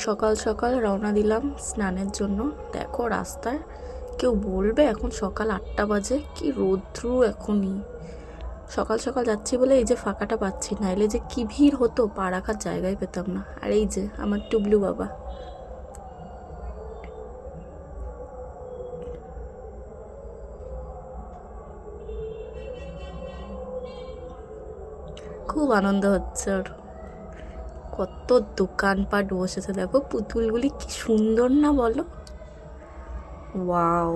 সকাল সকাল রওনা দিলাম স্নানের জন্য। দেখো রাস্তায় কেউ বলবে এখন সকাল 8টা বাজে, কি রৌদ্র এখনই। সকাল সকাল যাচ্ছি বলে এই যে ফাঁকাটা পাচ্ছি, নাইলে যে কি ভিড় হতো, পা রাখার জায়গায় পেতাম না। আর এই যে আমার টুবলু বাবা, খুব আনন্দ হচ্ছে ওর। কত দোকানপাট বসেছে দেখো, পুতুলগুলি কি সুন্দর না বলো। ওয়াও,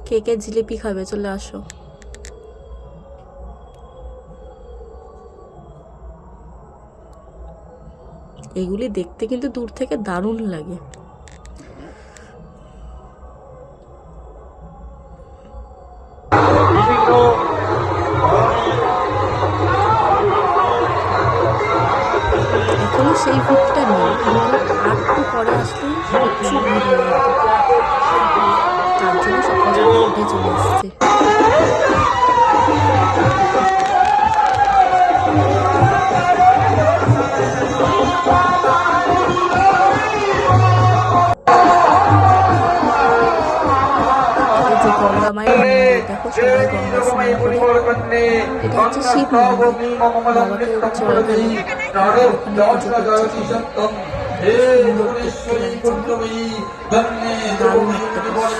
কে কে জিলিপি খাবে চলে আসো। এগুলি দেখতে কিন্তু দূর থেকে দারুণ লাগে। এখনো সেই ভিড়টা নেই, কিন্তু আর একটু পরে আসলে প্রচুর ভিড় হয়ে যেত। তার জন্য সকাল সকাল উঠে চলে এসছে। এই যে গঙ্গা মায়ের মন্দির, দেখো সবাই গঙ্গা স্নান করে। এটা হচ্ছে শিব মন্দির, বাবাকে জল ঢালে, ওখানে পুজো করছে সবাই। সুন্দর দেখতে লাগছে না? দারুণ একটা দৃশ্য।